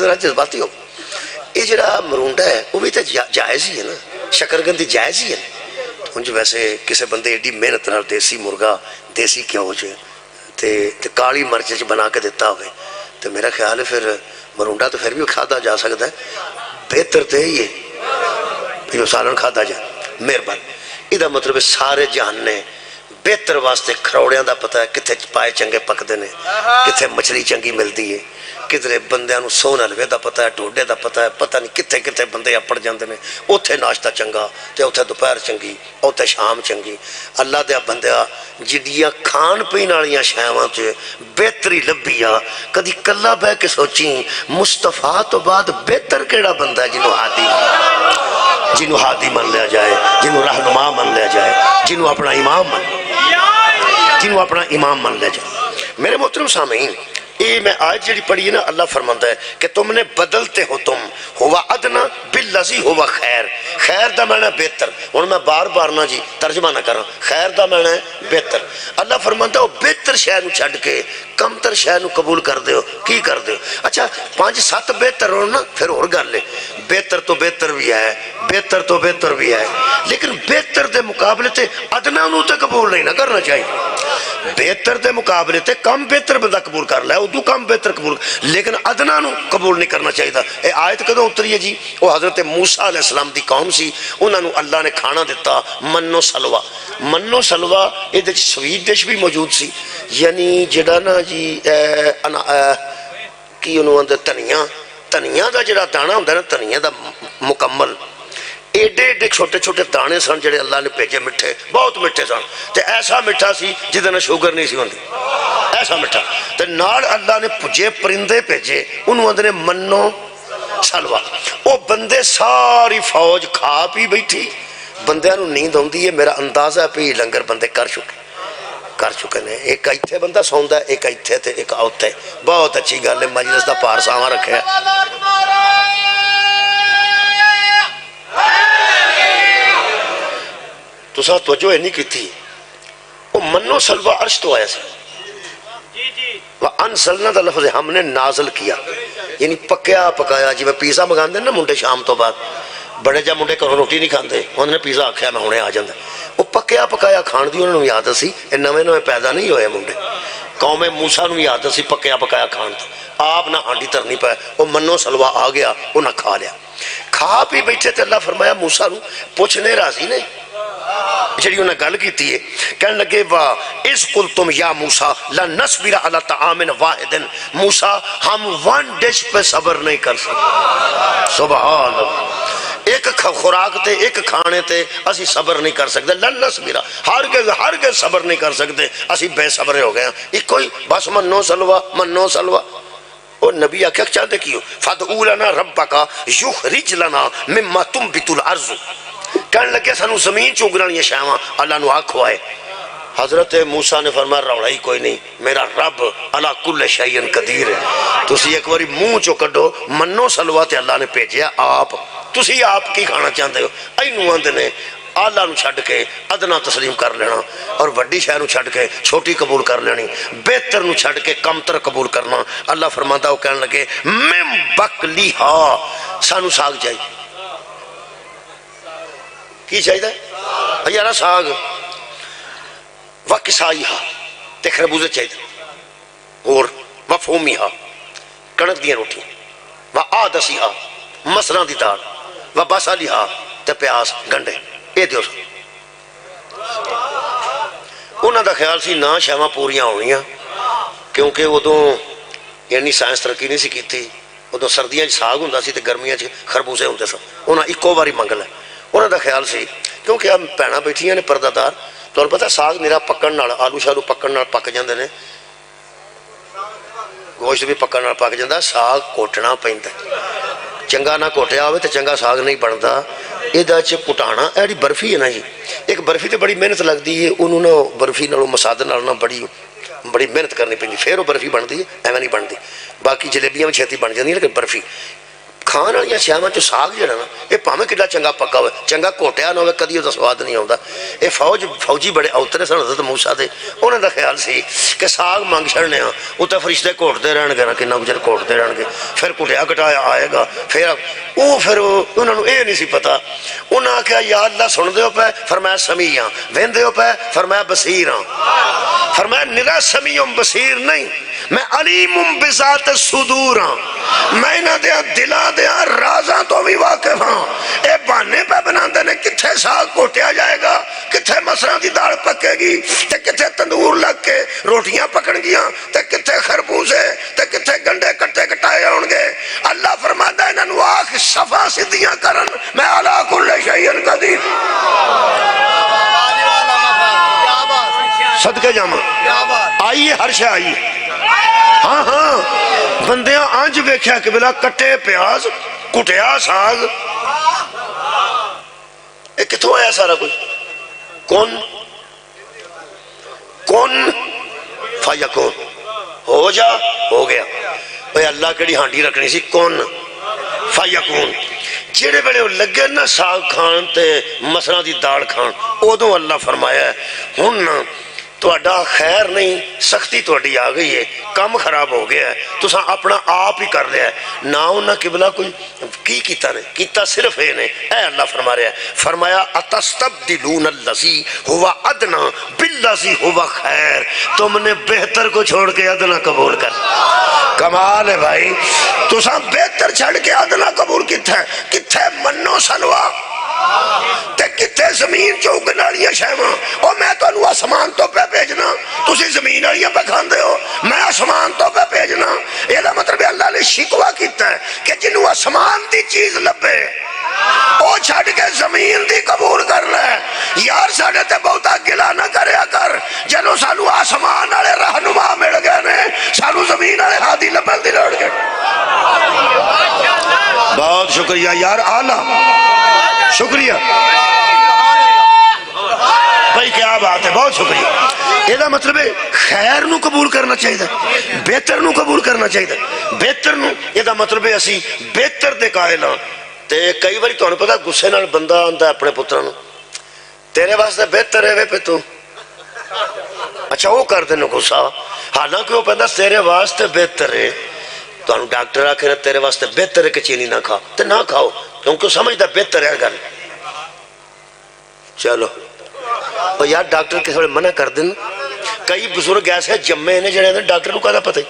ذرا جذباتی ہو. یہ جڑا مرونڈا ہے وہ بھی تو جائز ہی ہے نا, شکرگندی جائز ہی ہے. ہوں ویسے کسی بندے ایڈی محنت نال دیسی مرغا دیسی گھیو تے کالی مرچ بنا کے دیتا ہوئے تو میرا خیال ہے پھر مرونڈا تو پھر بھی کھادا جا سکتا ہے. بہتر تو یہی ہے جو سالن کھادا جائے. مہربانی. یہ مطلب سارے جہان نے بہتر واسطے کھروڑیاں دا پتہ ہے کتنے پائے چنگے پکتے ہیں, کتنے مچھلی چنگی ملتی ہے, کدھر بندیاں نو سون حلوے دا پتہ ہے, ڈوڈے دا پتہ ہے, پتہ نہیں کتنے کتنے بندے اپڑ جاندے نے. اوتھے ناشتہ چنگا تے اوتھے دوپہر چنگی, اوتھے شام چنگی. اللہ دیا بندیا جڑیاں کھان پین والیاں شیواں تے بہتری لبھی آ, کدی کلا بہ کے سوچیں مصطفیٰ تو بعد بہتر کیڑا بندہ ہے جنوں ہادی من لیا جائے, جنوں رہنما من لیا جائے, جنوں اپنا امام من لیا جائے. میرے محترم سامعین, یہ میں آیت جڑی پڑھی ہے نا, اللہ فرماندا ہے کہ تم نے بدلتے ہو, تم ہوا ادنا باللذی ہوا خیر. خیر دا معنی بہتر. ہن میں بار بار نہ جی ترجمہ نہ کراں, خیر دا معنی بہتر. اللہ فرماندا ہے بہتر شے نو چھڈ کے کم تر شے نو قبول کر دیو. کی کر دیو؟ اچھا 5-7 بہتر ہون نا پھر اور گل ہے, بہتر تو بہتر بھی ہے, بہتر تو بہتر بھی ہے, لیکن بہتر دے مقابلے تے ادنا نو تے قبول نہیں نہ کرنا چاہیے. بہتر دے مقابلے تے کم بہتر بندہ قبول کر لے, ادو کم بہتر قبول, لیکن ادنا نو قبول نہیں کرنا چاہیے. اے آیت کدوں اتری ہے جی؟ وہ حضرت موسیٰ علیہ السلام دی قوم سی, انہاں نو اللہ نے کھانا دیتا منو سلوا. منو سلوا یہ سویٹ ڈش بھی موجود سی, یعنی جڑا نا جی کی انہوں اندر تنیاں دا جڑا دانہ ہوندہ نا, تنیاں دا مکمل ایڈے ایڈے چھوٹے چھوٹے دانے سن جڑے اللہ نے بھیجے, مٹھے بہت مٹھے سن, تے ایسا مٹھا سی جدنا شوگر نہیں سی ہوندی, ایسا مٹھا. تے نال اللہ نے پجے پرندے بھیجے, انہوں اندر منو سلوا. وہ بندے ساری فوج کھا پی بیٹھی, بندیاں نو نیند ہوندی ہے. میرا اندازہ پہ لنگر بندے کر چکے نے. ایک ایتھے بندہ سوندا ہے, ایک ایتھے تے ایک اوتھے. بہت اچھی گل ہے, مجلس دا پار ساواں رکھیا. تو ساتھ توجہ نہیں کی تھی, وہ منو سلوا عرش تو آیا سی. وَأَنزَلْنَا دا لفظ ہم نے نازل کیا, یعنی پکیا پکایا. جی میں پیزا منگاندے نا منڈے شام تو بعد, بڑے جا منڈے گھروں روٹی نہیں کھاندے, انہوں نے پیزا آکھیا میں ہونے آ جاندے. وہ پکیا پکایا کھان دی انہوں نے یاد سی. اے نویں نویں پیدا نہیں ہوئے منڈے, قوم موسیٰ نو یاد سی پکیا پکایا کھان دی. آپ نہ ہانڈی ترنی پائے, وہ منو سلوا آ گیا, انہاں کھا لیا. کھا پی بیٹھے تے اللہ فرمایا موسیٰ نو پوچھنے راضی نہیں, جڑی انہیں گل کیتی ہے. کہنے لگے وا اِذْ قُلْتُمْ یا موسیٰ لَن نَصْبِرَ عَلَىٰ طَعَامٍ وَاحِدٍ. موسیٰ ہم ون ڈش پہ صبر نہیں کر سکتے. سبحان اللہ. ایک خوراک تے ایک کھانے تے اسی صبر نہیں کر سکتے. لن نصبر, ہرگز صبر نہیں کر سکتے, اسی بے صبر ہو گئے ہیں. ایک کوئی بس منو سلوا. اور نبی آکھا چاہتے کیوں فَادْعُوا لَنَا رَبَّكَ يُخْرِجْ لَنَا مِمَّا تُنْبِتُ الْأَرْضُ. کہنے لگے سانو زمین چوگرانی شاواں, اللہ نو آکھو آئے. حضرت موسیٰ نے فرمایا روڑا ہی کوئی نہیں, میرا رب علی کل شیء قدیر ہے. تسی ایک باری منہ چو کڈو منو سلوا تے اللہ نے بھیجیا آپ, تسی آپ کی کھانا چاہتے ہو. اینو آندے نے آلہ نو چھڈ کے ادنا تسلیم کر لینا, اور وڈی شے نو چھڈ کے چھوٹی قبول کر لینی, بہتر نو چھڈ کے کم تر قبول کرنا. اللہ فرماتا وہ کہنے لگے من بقلیہا, سانو ساگ چاہیے. کی چاہیے یارا ساگ. وَقِسَائِہَا تے خربوزے چاہیے, اور وَفُومِہَا کڑک دیاں روٹیاں, وَآدَسِہَا مسراں دی دال, وَبَصَلِہَا تے پیاز گنڈے. یہ دیو سا. انہاں دا خیال سی نہ شیواں پوریاں ہونیاں, کیونکہ ادوں یعنی سائنس ترقی نہیں سی کیتی. ادوں سردیاں ساگ ہوندا سی تے گرمیاں خربوزے ہوندے سن. انہاں اکو واری منگ لے. انہاں دا خیال سی کیونکہ اب بھੈਣਾਂ بیٹھیاں نے پردہ دار, تو پتہ ساگ میرا پکن نال آلو شالو پکن نال پک جاندے نے, گوشت بھی پکن نال پک جاندا, ساگ کوٹنا پیندا. چنگا نہ کوٹیا ہوئے تو چنگا ساگ نہیں بنتا. یہ کٹانا ایڈی برفی ہے نا جی, ایک برفی تو بڑی محنت لگتی ہے, انہوں نے برفی نالوں مسادے نال نہ بڑی محنت کرنی پی, پھر وہ برفی بنتی ہے, ایویں نہیں بنتی. باقی جلیبیاں بھی چھتی بن جاتی, لیکن برفی ਖਾਣ ਵਾਲੀਆਂ ਸ਼ਾਵਾਂ ਚ ਸਾਗ ਜਿਹੜਾ ਨਾ ਇਹ ਭਾਵੇਂ ਕਿੱਡਾ ਚੰਗਾ ਪੱਕਾ ਹੋਵੇ, ਚੰਗਾ ਘੋਟਿਆ ਨਾ ਹੋਵੇ, ਕਦੀ ਉਹਦਾ ਸਵਾਦ ਨਹੀਂ ਆਉਂਦਾ। ਇਹ ਫੌਜੀ ਬੜੇ ਔਤਰੇ ਸਨ ਹਜ਼ਰਤ ਮੂਸਾ ਦੇ, ਉਹਨਾਂ ਦਾ ਖਿਆਲ ਸੀ ਕਿ ਸਾਗ ਮੰਗ ਛੱਡਨੇ ਆ, ਉੱਤੇ ਫਰਿਸ਼ਤੇ ਘੋਟਦੇ ਰਹਿਣਗੇ ਨਾ, ਕਿੰਨਾ ਗੁਜ਼ਰ ਘੋਟਦੇ ਰਹਿਣਗੇ, ਫਿਰ ਘੁਟਿਆ ਘਟਾਇਆ ਆਏਗਾ। ਫਿਰ ਉਹਨਾਂ ਨੂੰ ਇਹ ਨਹੀਂ ਸੀ ਪਤਾ। ਉਹਨਾਂ ਆਖਿਆ ਯਾ ਅੱਲਾ ਸੁਣਦੇ ਹੋ ਪਏ, ਫਰਮਾਇਆ ਸਮੀ ਹਾਂ, ਵਹਿੰਦੇ ਹੋ ਪਏ, ਫਰਮਾਇਆ ਬਸੀਰ ਹਾਂ। فرمایا نرا سمیع بصیر نہیں، میں علیم بذات صدور ہاں، میں انہاں دیاں دلاں دیاں رازاں تو بھی واقف ہاں۔ اے بہانے پہ بناندے نے کتھے ساگ کوٹیا جائے گا، کتھے مسراں دی دال پکے گی، تے کتھے تندور لگ کے روٹیاں پکن گیاں، تے کتھے خربوزے، تے کتھے گنڈے کٹے کٹائے ہون گے۔ اللہ فرماتا ہے انہاں نوں آکھ صفا سدھیاں کرن، میں علی کل شیء قدیر۔ صدقے جاما آئیے، ہر شے آئیے۔ ہاں ہاں بندیاں آنج ویکھیا کہ بلا کٹے پیاز، کٹیا ساگ، اے کتھوں آیا سارا کچھ؟ کون فیکون، ہو جا ہو گیا۔ اے اللہ کیڑی ہانڈی رکھنی سی، کون فیکون۔ جڑے بڑے لگے نا ساگ کھان تے مسراں دی دال کھان، ادوں اللہ فرمایا ہے ہن تہاڈا خیر نہیں، سختی تہاڈی آ گئی ہے، کم خراب ہو گیا ہے، تساں اپنا آپ ہی کر لیا ہے نہ انہاں قبلہ کوئی کی کیتا نے، کیتا صرف اے نے۔ اے اللہ فرما رہا ہے، فرمایا اتستبدلون الذی هو ادنی بالذی هو خیر، تم نے بہتر کو چھوڑ کے ادنا قبول کر۔ کمال ہے بھائی، تساں بہتر چھڑ کے ادنا قبول کیتا ہے، کتھے منو سلوا تے کتھے زمین چ اگن والیاں شیواں۔ او میں تانوں آسمان تو پہ بھیجنا، تسی زمین والیاں پہ کھاندے ہو، میں آسمان تو پہ بھیجنا۔ یہ مطلب اللہ نے شکوہ کیتا ہے کہ جنوں آسمان دی چیز لبے او چھڑ کے زمین دی قبول کر لے۔ یار ساڈے تے بہتا گلا نہ کریا کر، جنوں سانو آسمان والے رہنما مل گئے نے، سانو زمین والے ہادی لبن دی لوڑ گئی۔ بہت شکریہ یار، اعلیٰ شکریہ بھائی، کیا بات ہے، بہت شکریہ۔ یہ مطلب ہے خیر نو قبول کرنا چاہیے، بہتر نو قبول کرنا چاہیے، بہتر نو۔ یہ مطلب ہے اسی بہتر دے قائل ہاں۔ تے کئی باری تمہیں پتا غصے نال بندہ آندا اپنے پتراں نو، تیرے واسطے بہتر ہے وے پہ تو، اچھا وہ کر دینا غصہ، حالانکہ وہ پہندا تیرے واسطے بہتر ہے۔ تو ڈاکٹر آکھے تیرے واسطے بہتر ہے کہ چینی نہ کھا، تے نہ کھاؤ کیونکہ سمجھتا بہتر ہے گل۔ چلو اور یار ڈاکٹر کس ویلے منع کر دین، کئی بزرگ ایسے جمے نے جڑے ڈاکٹر کو کہدا پتہ ہی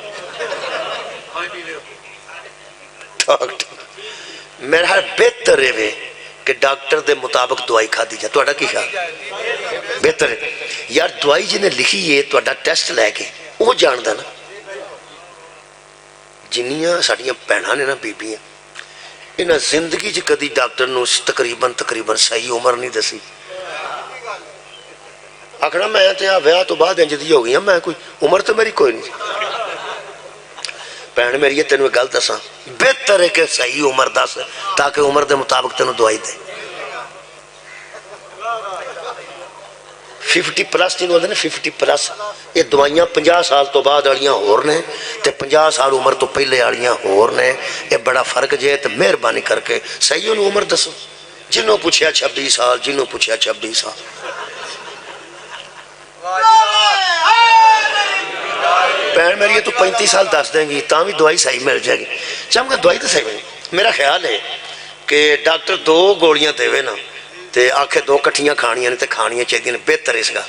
میرا حال بہتر ہے کہ ڈاکٹر دے مطابق دوائی کھا دی جائے۔ تہاڈا کی خیال؟ بہتر ہے یار، دوائی جنہیں لکھی ہے تہاڈا ٹیسٹ لے کے وہ جاندا نا۔ جنیاں ساڈیاں بھیناں نے نا بیبیاں، انہاں زندگی چ کدی ڈاکٹر نو تقریباً صحیح عمر نہیں دسی۔ آخنا میں تے ویاہ تو بعد انج دی ہو گئی ہاں، میں کوئی عمر تو میری کوئی نہیں۔ بہن میری یہ تینوں گل دساں، بہتر ہے کہ صحیح عمر دس تاکہ عمر دے مطابق تینوں دوائی دے۔ 50+ جنہوں نے 50+، یہ دوائیاں 50 سال تو بعد والیاں ہور نے تے 50 سال عمر تو پہلے والیاں ہور نے، یہ بڑا فرق جے۔ تے مہربانی کر کے صحیح انہوں عمر دسو، جنہوں پوچھیا 26 سال، جنہوں پوچھیا 26 سال۔ بہن میری تو 35 سال دس دیں گی تاں بھی دوائی صحیح مل جائے گی۔ چاہوں دوائی تو صحیح مل، میرا خیال ہے کہ ڈاکٹر 2 گولیاں دے نا تے آکھے 2 کٹھیاں کھانیاں نے تے کھانیاں چاہیے نے، بہتر اس کا۔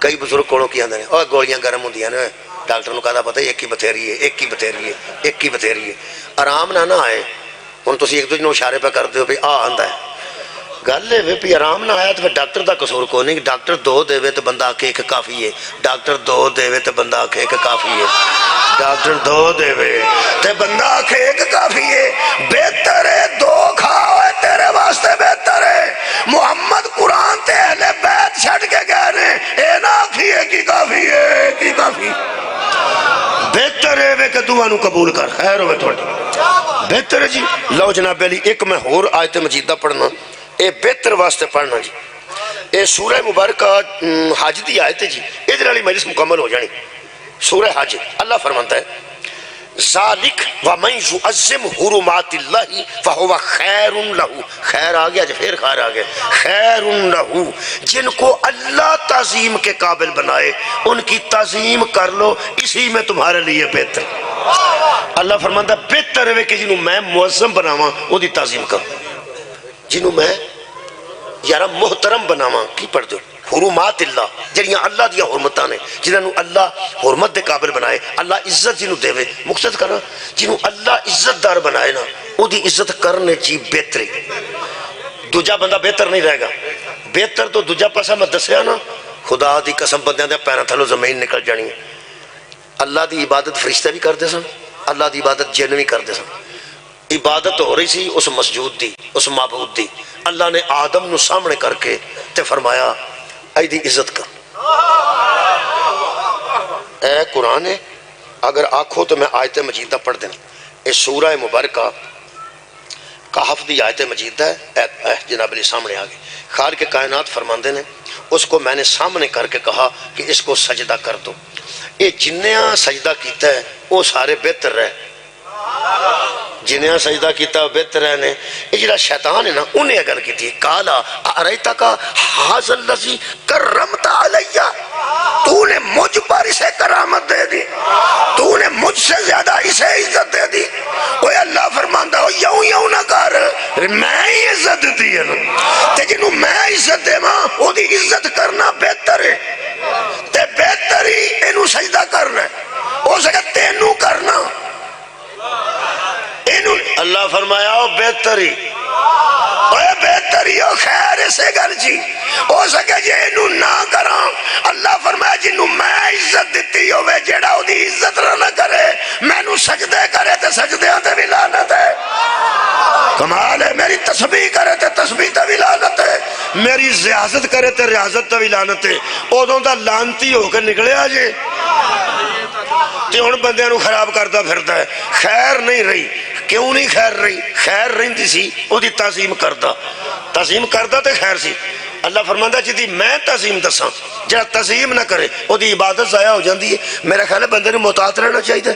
کئی بزرگ کولوں کی آندے نے اور گولیاں گرم ہوندیاں نے، ڈاکٹر نو کہدا پتہ ایک ہی بتھیری ہے، ایک ہی بتھیری ہے، ایک ہی بتھیری ہے۔ آرام نہ آئے، ہن تسی ایک دوسرے نو اشارے پہ کر دیو بھی آ آندا ہے، گل ہے بھی آرام نہ آیا تو پھر ڈاکٹر دا قصور کوئی نہیں۔ ڈاکٹر 2 دے تو بندہ آکھے ایک کافی ہے، ڈاکٹر 2 دے تو بندہ آکھے ایک کافی ہے، ڈاکٹر 2 دے تو بندہ آکھے ایک کافی ہے۔ بہتر ہے 2 کھاؤ، تیرے واسطے بہتر ہے۔ محمد قرآن تے اہل بیت چھڑ کے گئے نے، اے نہ آکھی ایک ہی کافی ہے، ایک ہی کافی۔ بہتر ہے کہ دعا نو قبول کر، خیر ہوئے تھوڑی بہتر ہے جی۔ لو جناب علی ایک میں اور آیت مجیدہ پڑھنا، اے بہتر واسطے پڑھنا جی۔ اے سورہ مبارکہ حج دی آیت ہے جی، ادھر والی مجلس مکمل ہو جانی۔ سورہ حج اللہ فرماتا ہے ذالک ومن یعظم حرمات اللہ فہو خیر لہ، خیر آ گیا جو پھر خیر آ گیا، خیر لہ، جن کو اللہ تعظیم کے قابل بنائے ان کی تعظیم کر لو، اسی میں تمہارے لیے بہتر۔ اللہ فرماتا بہتر ہے کہ جنہوں میں معظم بناواں وہ دی تعظیم کرو، جنہوں میں یارا محترم بناواں کی پڑھ دو حرمات اللہ، جنہاں اللہ دیا حرمتاں نے، جنہوں اللہ حرمت دے قابل بنائے، اللہ عزت جنہوں دے مقصد کرنا، جنہوں اللہ عزت دار بنائے نا وہ دی عزت کرنے چی بہتری، دوجہ بندہ بہتر نہیں رہے گا، بہتر تو دوجہ پاسا میں دسیا نا، خدا دی قسم بندیاں دے پیروں تھلوں زمین نکل جانی ہے۔ اللہ دی عبادت فرشتے بھی کردے سن، اللہ دی عبادت جن بھی کردے سن، عبادت ہو رہی سی اس مسجود دی، اس معبود دی، اللہ نے آدم نو سامنے کر کے تے فرمایا اے دی عزت کر، اے قرآن ہے، اگر آنکھو تو میں آیت مجیدہ پڑھ دینا، اس سورہ مبارکہ کہف دی آیت مجیدہ ہے، جناب علی سامنے آگے، خالق کائنات فرماندے نے اس کو میں نے سامنے کر کے کہا کہ اس کو سجدہ کر دو، یہ جنیاں سجدہ کیتا ہے وہ سارے بہتر رہے، جنہیں سجدہ کیتا بہتر ہے، یہ جڑا شیطان ہے نا انہیں اگر کی تھی کالا ارائیتا کا حاضر اللذی کرمتا علیہ، تو نے مجھ پر اسے کرامت دے دی، تو نے مجھ سے زیادہ اسے عزت دے دی، وہ اللہ فرماندہ ہو یوں نہ کر، میں ہی عزت دی ہے تے جنہوں میں عزت دے ماں وہ دی عزت کرنا بہتر ہے، تے بہتر ہی انہوں سجدہ کرنا ہے، ہو سکے تینوں کرنا، اللہ فرمایا ہو بہتری، اوہ بہتری ہو خیر اسے گل جی، ہو سکے جے انہوں نہ کراں، اللہ فرمایا جنہوں میں عزت دیتی ہوئے جیڑا ہو دی عزت نہ کرے، میں نو سجدے کرے تے سجدے آتے بھی لعنت ہے، کمال ہے، میری تسبیح کرے تے تسبیح تے بھی لعنت ہے، میری ریاضت کرے تے ریاضت تے بھی لعنت ہے، ادوں دا لعنتی ہو کے نکلے آجے تے ہن بندیاں نو خراب کرتا پھرتا ہے، خیر نہیں رہی، کیوں نہیں خیر رہی؟ خیر رہی سی وہ دی تعظیم کردا تے خیر سی، اللہ فرماندہ جی میں تعظیم دساں، جہاں تعظیم نہ کرے وہ دی عبادت ضائع ہو جاندی ہے، میرا خیال ہے بندے نے محتاط رہنا چاہیے،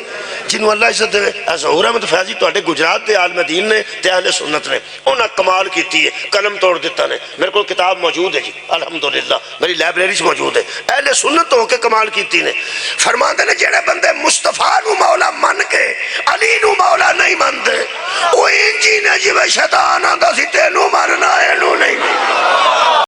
جنہوں اللہ عزت دے، ظہور احمد فیضی تو گجرات دے عالم دین نے تے اہل سنت نے انہاں کمال کیتی ہے، قلم توڑ دیتا نے، میرے کو کتاب موجود ہے جی الحمدللہ میری لائبریری سے موجود ہے، اہل سنت ہو کے کمال کیتی نے، فرماندے نے جڑے بندے مصطفیٰ نو مولا من کے علی نو مولا نہیں مندے، وہ انجی نے جی میں شیطان آندا سی تینوں